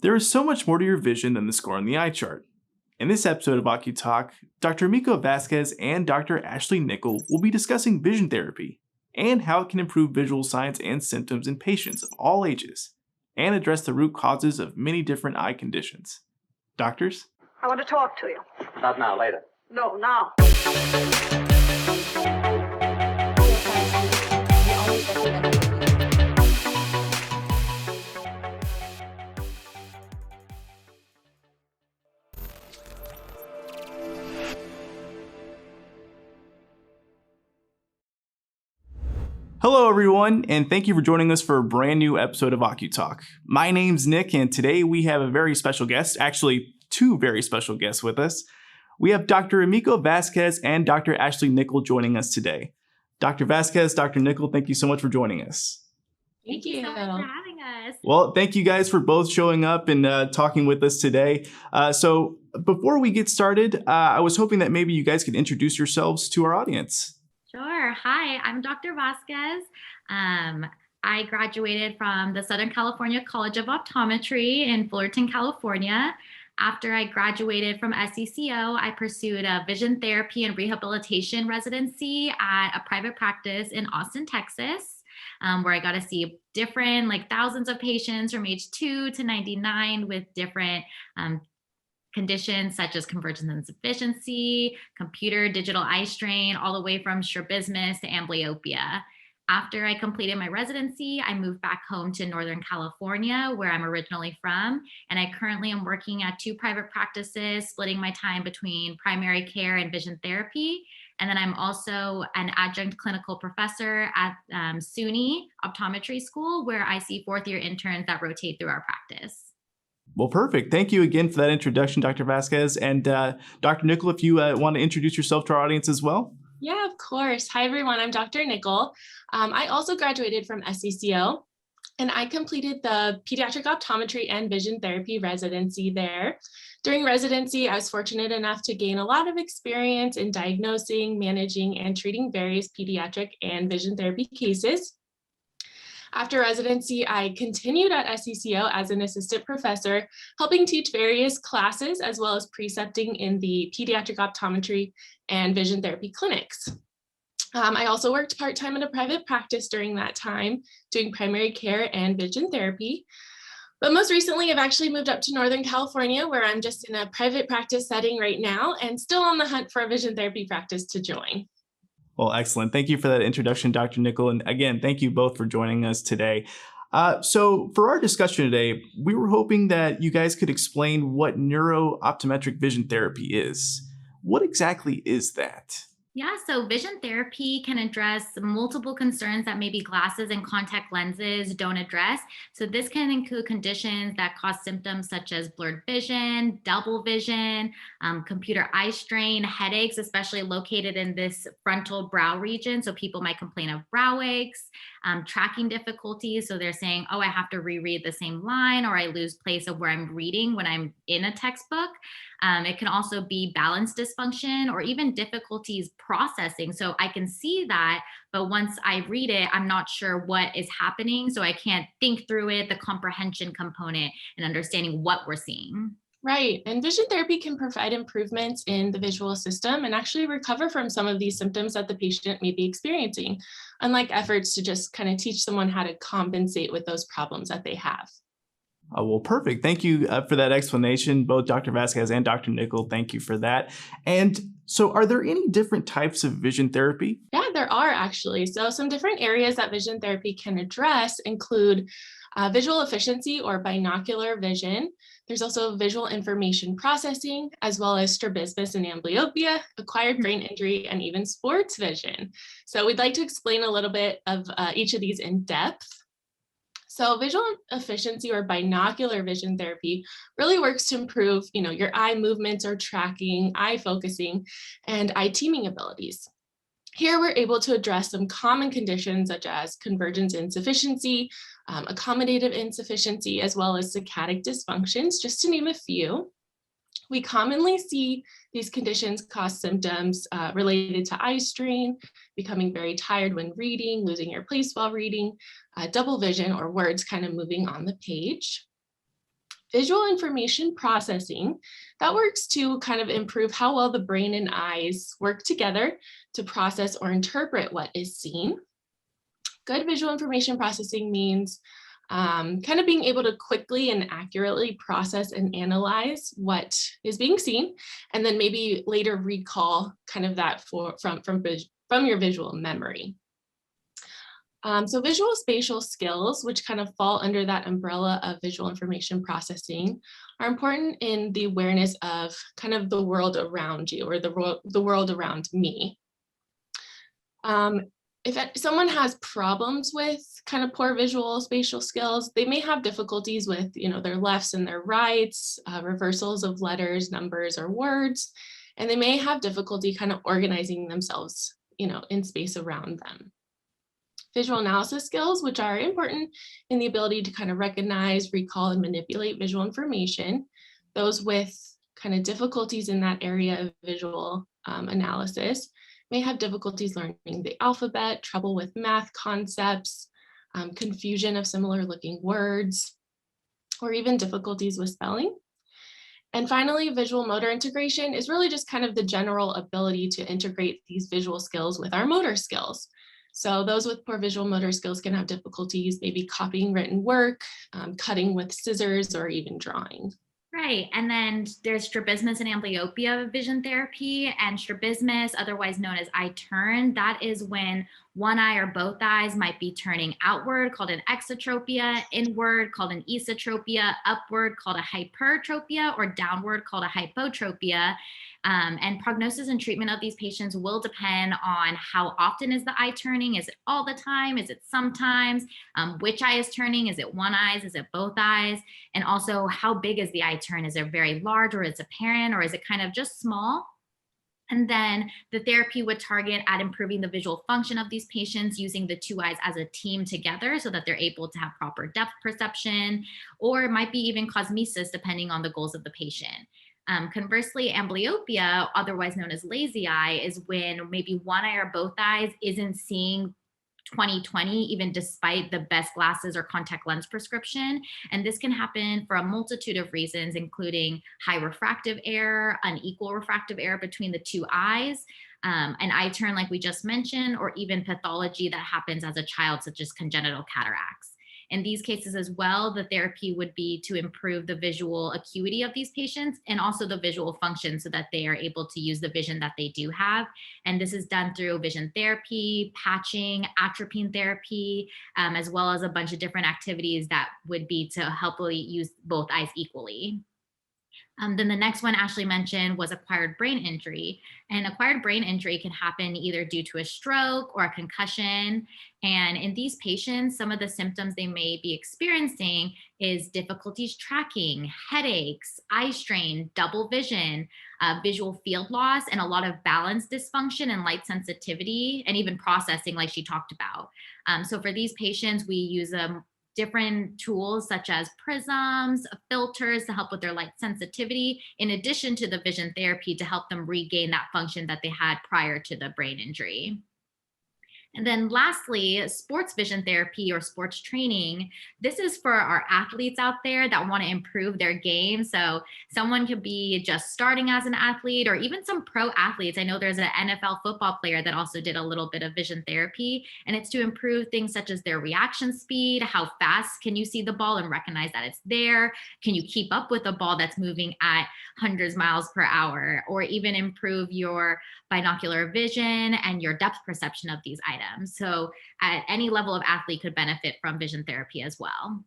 There is so much more to your vision than the score on the eye chart. In this episode of OCuTALK, Dr. Emiko Vasquez and Dr. Ashley Nickell will be discussing vision therapy and how it can improve visual signs and symptoms in patients of all ages and address the root causes of many different eye conditions. Doctors? I want to talk to you. Not now, later. No, now. Hello everyone, and thank you for joining us for a brand new episode of OCuTALK. My name's Nick, and today we have a very special guest, actually two very special guests with us. We have Dr. Emiko Vasquez and Dr. Ashley Nickell joining us today. Dr. Vasquez, Dr. Nickell, thank you so much for joining us. Thank you so much for having us. Well, thank you guys for both showing up and talking with us today. So before we get started, I was hoping that maybe you guys could introduce yourselves to our audience. Sure. Hi, I'm Dr. Vasquez. I graduated from the Southern California College of Optometry in Fullerton, California. After I graduated from SCCO, I pursued a vision therapy and rehabilitation residency at a private practice in Austin, Texas, where I got to see different, thousands of patients from age 2 to 99 with different conditions such as convergence insufficiency, computer digital eye strain, all the way from strabismus to amblyopia. After I completed my residency, I moved back home to Northern California, where I'm originally from, and I currently am working at 2 private practices, splitting my time between primary care and vision therapy. And then I'm also an adjunct clinical professor at SUNY Optometry School, where I see 4th-year interns that rotate through our practice. Well, perfect. Thank you again for that introduction, Dr. Vasquez. And Dr. Nickell, if you want to introduce yourself to our audience as well. Yeah, of course. Hi, everyone. I'm Dr. Nickell. I also graduated from SCCO, and I completed the pediatric optometry and vision therapy residency there. During residency, I was fortunate enough to gain a lot of experience in diagnosing, managing, and treating various pediatric and vision therapy cases. After residency, I continued at SCCO as an assistant professor, helping teach various classes as well as precepting in the pediatric optometry and vision therapy clinics. I also worked part-time in a private practice during that time, doing primary care and vision therapy. But most recently, I've actually moved up to Northern California, where I'm just in a private practice setting right now and still on the hunt for a vision therapy practice to join. Well, excellent. Thank you for that introduction, Dr. Nickell. And again, thank you both for joining us today. So for our discussion today, we were hoping that you guys could explain what neuro-optometric vision therapy is. What exactly is that? Yeah, so vision therapy can address multiple concerns that maybe glasses and contact lenses don't address. So this can include conditions that cause symptoms such as blurred vision, double vision, computer eye strain, headaches, especially located in this frontal brow region. So people might complain of brow aches, tracking difficulties. So they're saying, oh, I have to reread the same line, or I lose place of where I'm reading when I'm in a textbook. It can also be balance dysfunction or even difficulties processing. So I can see that, but once I read it, I'm not sure what is happening. So I can't think through it, the comprehension component and understanding what we're seeing. Right. And vision therapy can provide improvements in the visual system and actually recover from some of these symptoms that the patient may be experiencing, unlike efforts to just kind of teach someone how to compensate with those problems that they have. Well, perfect. Thank you for that explanation, both Dr. Vasquez and Dr. Nickell. Thank you for that. And so are there any different types of vision therapy? Yeah, there are actually. So some different areas that vision therapy can address include visual efficiency or binocular vision. There's also visual information processing, as well as strabismus and amblyopia, acquired brain injury, and even sports vision. So we'd like to explain a little bit of each of these in depth. So visual efficiency or binocular vision therapy really works to improve, your eye movements or tracking, eye focusing, and eye teaming abilities. Here we're able to address some common conditions such as convergence insufficiency, accommodative insufficiency, as well as saccadic dysfunctions, just to name a few. We commonly see these conditions cause symptoms related to eye strain, becoming very tired when reading, losing your place while reading, double vision, or words kind of moving on the page. Visual information processing, that works to kind of improve how well the brain and eyes work together to process or interpret what is seen. Good visual information processing means kind of being able to quickly and accurately process and analyze what is being seen, and then maybe later recall kind of that from your visual memory. So visual spatial skills, which kind of fall under that umbrella of visual information processing, are important in the awareness of kind of the world around you, or the world around me. If someone has problems with kind of poor visual spatial skills, they may have difficulties with, their lefts and their rights, reversals of letters, numbers, or words, and they may have difficulty kind of organizing themselves, in space around them. Visual analysis skills, which are important in the ability to kind of recognize, recall, and manipulate visual information. Those with kind of difficulties in that area of visual analysis may have difficulties learning the alphabet, trouble with math concepts, confusion of similar looking words, or even difficulties with spelling. And finally, visual motor integration is really just kind of the general ability to integrate these visual skills with our motor skills. So those with poor visual motor skills can have difficulties maybe copying written work, cutting with scissors, or even drawing. Right. And then there's strabismus and amblyopia vision therapy, and strabismus, otherwise known as eye turn. That is when one eye or both eyes might be turning outward, called an exotropia, inward, called an esotropia, upward, called a hypertropia, or downward, called a hypotropia. And prognosis and treatment of these patients will depend on how often is the eye turning. Is it all the time? Is it sometimes? Which eye is turning? Is it one eye? Is it both eyes? And also, how big is the eye turn? Is it very large, or is it apparent, or is it kind of just small? And then the therapy would target at improving the visual function of these patients using the two eyes as a team together so that they're able to have proper depth perception, or it might be even cosmesis depending on the goals of the patient. Conversely, amblyopia, otherwise known as lazy eye, is when maybe one eye or both eyes isn't seeing 20/20, even despite the best glasses or contact lens prescription. And this can happen for a multitude of reasons, including high refractive error, unequal refractive error between the two eyes, an eye turn like we just mentioned, or even pathology that happens as a child, such as congenital cataracts. In these cases as well, the therapy would be to improve the visual acuity of these patients and also the visual function so that they are able to use the vision that they do have. And this is done through vision therapy, patching, atropine therapy, as well as a bunch of different activities that would be to helpfully use both eyes equally. Then the next one Ashley mentioned was acquired brain injury. And acquired brain injury can happen either due to a stroke or a concussion. And in these patients, some of the symptoms they may be experiencing is difficulties tracking, headaches, eye strain, double vision, visual field loss, and a lot of balance dysfunction and light sensitivity, and even processing like she talked about. So for these patients, we use different tools such as prisms, filters to help with their light sensitivity, in addition to the vision therapy to help them regain that function that they had prior to the brain injury. And then lastly, sports vision therapy or sports training. This is for our athletes out there that want to improve their game. So someone could be just starting as an athlete, or even some pro athletes. I know there's an NFL football player that also did a little bit of vision therapy, and it's to improve things such as their reaction speed. How fast can you see the ball and recognize that it's there? Can you keep up with a ball that's moving at hundreds of miles per hour? Or even improve your binocular vision and your depth perception of these items. So at any level of athlete could benefit from vision therapy as well.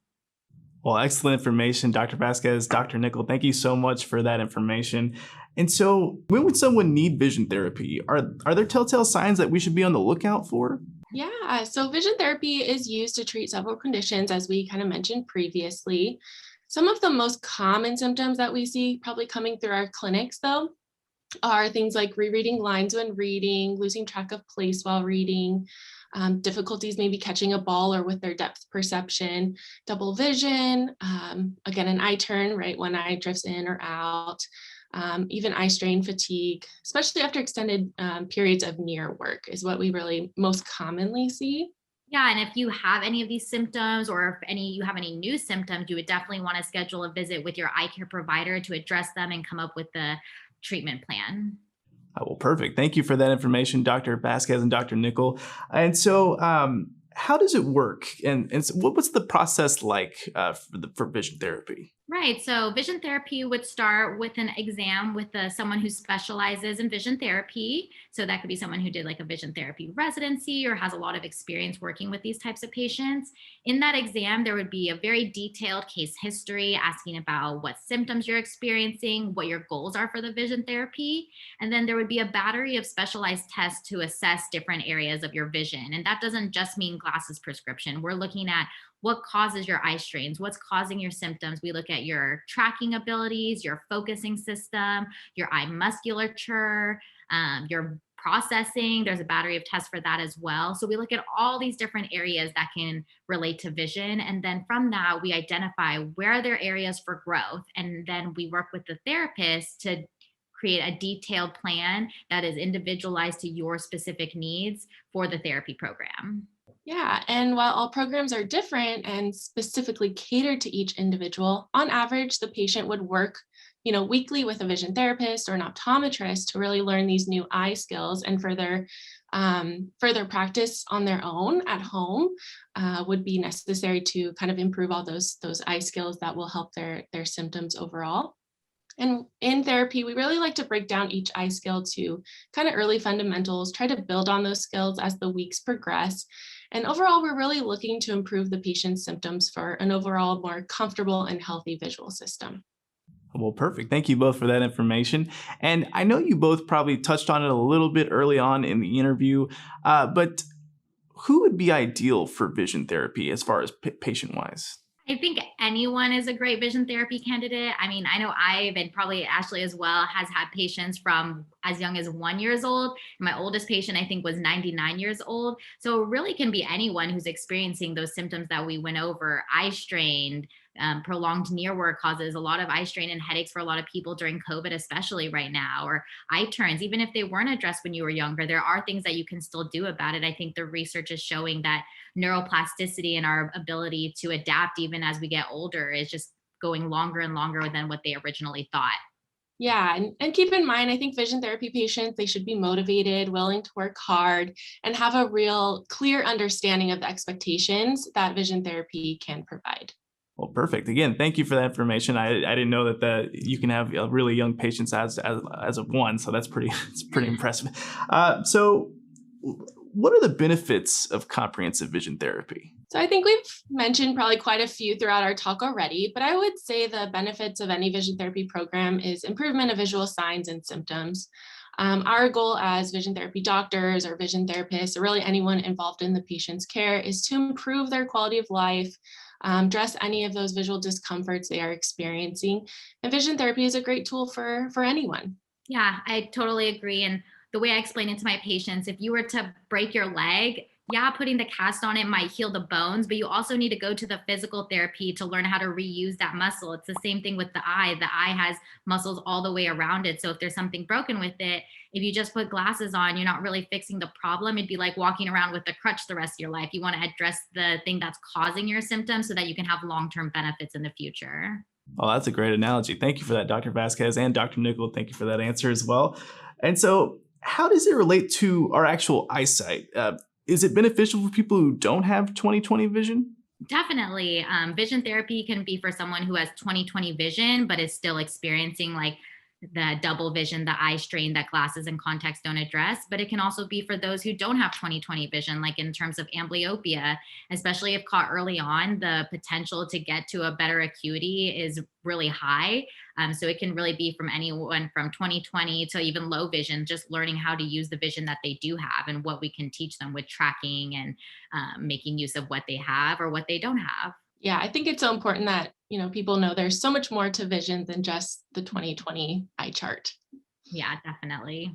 Well, excellent information, Dr. Vasquez. Dr. Nickell, thank you so much for that information. And so when would someone need vision therapy? Are there telltale signs that we should be on the lookout for? Yeah, so vision therapy is used to treat several conditions, as we kind of mentioned previously. Some of the most common symptoms that we see probably coming through our clinics, though, are things like rereading lines when reading, losing track of place while reading, difficulties maybe catching a ball or with their depth perception, double vision, again, an eye turn, right? One eye drifts in or out, even eye strain, fatigue, especially after extended periods of near work is what we really most commonly see. Yeah, and if you have any of these symptoms or if you have any new symptoms, you would definitely want to schedule a visit with your eye care provider to address them and come up with the treatment plan. Well, perfect. Thank you for that information, Dr. Vasquez and Dr. Nickell. And so, how does it work? And so what's the process like for vision therapy? Right. So vision therapy would start with an exam with someone who specializes in vision therapy. So that could be someone who did like a vision therapy residency or has a lot of experience working with these types of patients. In that exam, there would be a very detailed case history asking about what symptoms you're experiencing, what your goals are for the vision therapy. And then there would be a battery of specialized tests to assess different areas of your vision. And that doesn't just mean glasses prescription. We're looking at what causes your eye strains, what's causing your symptoms. We look at your tracking abilities, your focusing system, your eye musculature, your processing. There's a battery of tests for that as well. So we look at all these different areas that can relate to vision. And then from that, we identify where are there areas for growth. And then we work with the therapist to create a detailed plan that is individualized to your specific needs for the therapy program. Yeah, and while all programs are different and specifically catered to each individual, on average, the patient would work, weekly with a vision therapist or an optometrist to really learn these new eye skills and further practice on their own at home would be necessary to kind of improve all those eye skills that will help their symptoms overall. And in therapy, we really like to break down each eye skill to kind of early fundamentals, try to build on those skills as the weeks progress. And overall, we're really looking to improve the patient's symptoms for an overall more comfortable and healthy visual system. Well, perfect. Thank you both for that information. And I know you both probably touched on it a little bit early on in the interview, but who would be ideal for vision therapy as far as patient-wise? I think anyone is a great vision therapy candidate. I mean, I know I've and probably Ashley as well has had patients from as young as 1 year old. My oldest patient, I think, was 99 years old. So it really can be anyone who's experiencing those symptoms that we went over. Eye strain, prolonged near work causes a lot of eye strain and headaches for a lot of people during COVID, especially right now, or eye turns. Even if they weren't addressed when you were younger, there are things that you can still do about it. I think the research is showing that neuroplasticity and our ability to adapt even as we get older is just going longer and longer than what they originally thought. Yeah, and keep in mind, I think vision therapy patients, they should be motivated, willing to work hard, and have a real clear understanding of the expectations that vision therapy can provide. Well, perfect. Again, thank you for that information. I didn't know that you can have really young patients as of one, so that's it's pretty impressive. So, what are the benefits of comprehensive vision therapy? So I think we've mentioned probably quite a few throughout our talk already, but I would say the benefits of any vision therapy program is improvement of visual signs and symptoms. Our goal as vision therapy doctors or vision therapists, or really anyone involved in the patient's care, is to improve their quality of life, address any of those visual discomforts they are experiencing. And vision therapy is a great tool for anyone. Yeah, I totally agree. And the way I explain it to my patients, if you were to break your leg, yeah, putting the cast on it might heal the bones, but you also need to go to the physical therapy to learn how to reuse that muscle. It's the same thing with the eye. The eye has muscles all the way around it. So if there's something broken with it, if you just put glasses on, you're not really fixing the problem. It'd be like walking around with a crutch the rest of your life. You want to address the thing that's causing your symptoms so that you can have long-term benefits in the future. Oh, that's a great analogy. Thank you for that, Dr. Vasquez, and Dr. Nickell. Thank you for that answer as well. And so, how does it relate to our actual eyesight? Is it beneficial for people who don't have 20/20 vision? Definitely. Vision therapy can be for someone who has 20/20 vision, but is still experiencing like the double vision, the eye strain that glasses and contacts don't address. But it can also be for those who don't have 20/20 vision, like in terms of amblyopia, especially if caught early on, the potential to get to a better acuity is really high. So it can really be from anyone from 20/20 to even low vision, just learning how to use the vision that they do have and what we can teach them with tracking and making use of what they have or what they don't have. Yeah, I think it's so important that, people know there's so much more to vision than just the 20/20 eye chart. Yeah, definitely.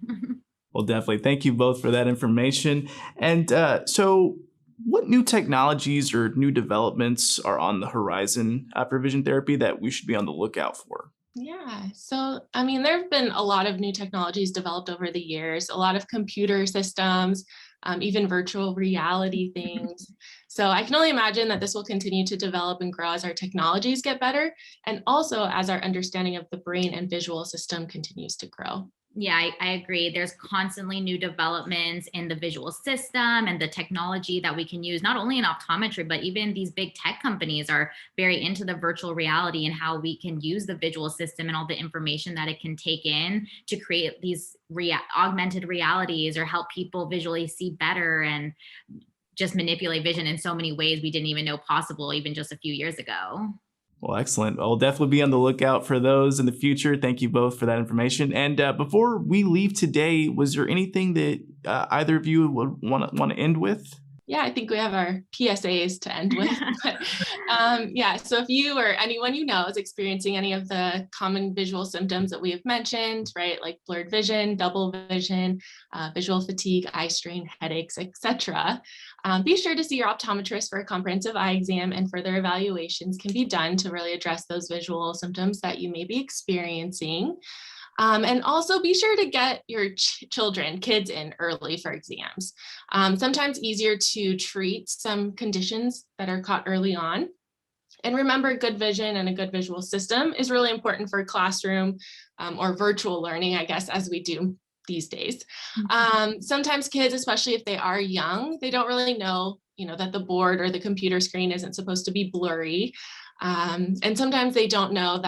Well, definitely. Thank you both for that information. And so, what new technologies or new developments are on the horizon for vision therapy that we should be on the lookout for? Yeah. So, I mean, there have been a lot of new technologies developed over the years, a lot of computer systems, even virtual reality things. So I can only imagine that this will continue to develop and grow as our technologies get better, and also as our understanding of the brain and visual system continues to grow. Yeah, I agree. There's constantly new developments in the visual system and the technology that we can use, not only in optometry, but even these big tech companies are very into the virtual reality and how we can use the visual system and all the information that it can take in to create these augmented realities or help people visually see better and just manipulate vision in so many ways we didn't even know possible even just a few years ago. Well, excellent. I'll definitely be on the lookout for those in the future. Thank you both for that information. And before we leave today, was there anything that either of you would want to end with? Yeah, I think we have our PSAs to end with. Yeah, so if you or anyone you know is experiencing any of the common visual symptoms that we have mentioned, right, like blurred vision, double vision, visual fatigue, eye strain, headaches, etc., be sure to see your optometrist for a comprehensive eye exam, and further evaluations can be done to really address those visual symptoms that you may be experiencing. And also be sure to get your kids in early for exams. Sometimes easier to treat some conditions that are caught early on. And remember, good vision and a good visual system is really important for classroom or virtual learning, I guess, as we do these days. Sometimes kids, especially if they are young, they don't really know, that the board or the computer screen isn't supposed to be blurry. And sometimes they don't know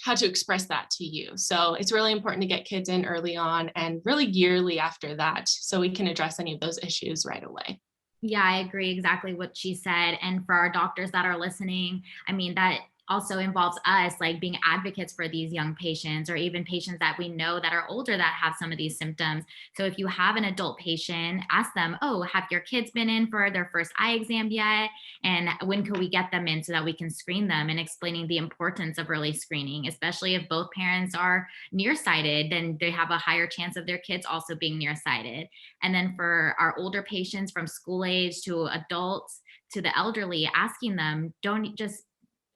how to express that to you. So it's really important to get kids in early on and really yearly after that, so we can address any of those issues right away. Yeah, I agree exactly what she said. And for our doctors that are listening, I mean, that also involves us like being advocates for these young patients or even patients that we know that are older that have some of these symptoms. So if you have an adult patient, ask them, oh, have your kids been in for their first eye exam yet? And when could we get them in so that we can screen them, and explaining the importance of early screening, especially if both parents are nearsighted, then they have a higher chance of their kids also being nearsighted. And then for our older patients from school age to adults to the elderly, asking them, don't just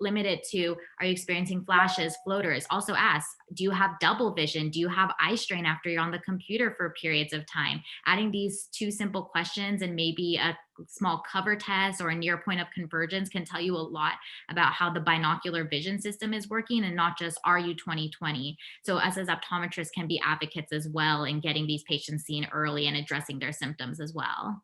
limit it to, are you experiencing flashes, floaters? Also ask, do you have double vision? Do you have eye strain after you're on the computer for periods of time? Adding these two simple questions and maybe a small cover test or a near point of convergence can tell you a lot about how the binocular vision system is working, and not just are you 20/20. So us as optometrists can be advocates as well in getting these patients seen early and addressing their symptoms as well.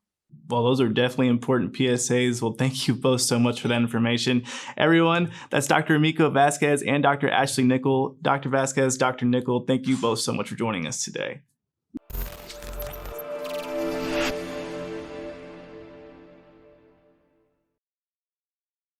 Well, those are definitely important PSAs. Well, thank you both so much for that information. Everyone, that's Dr. Emiko Vasquez and Dr. Ashley Nickell. Dr. Vasquez, Dr. Nickell, thank you both so much for joining us today.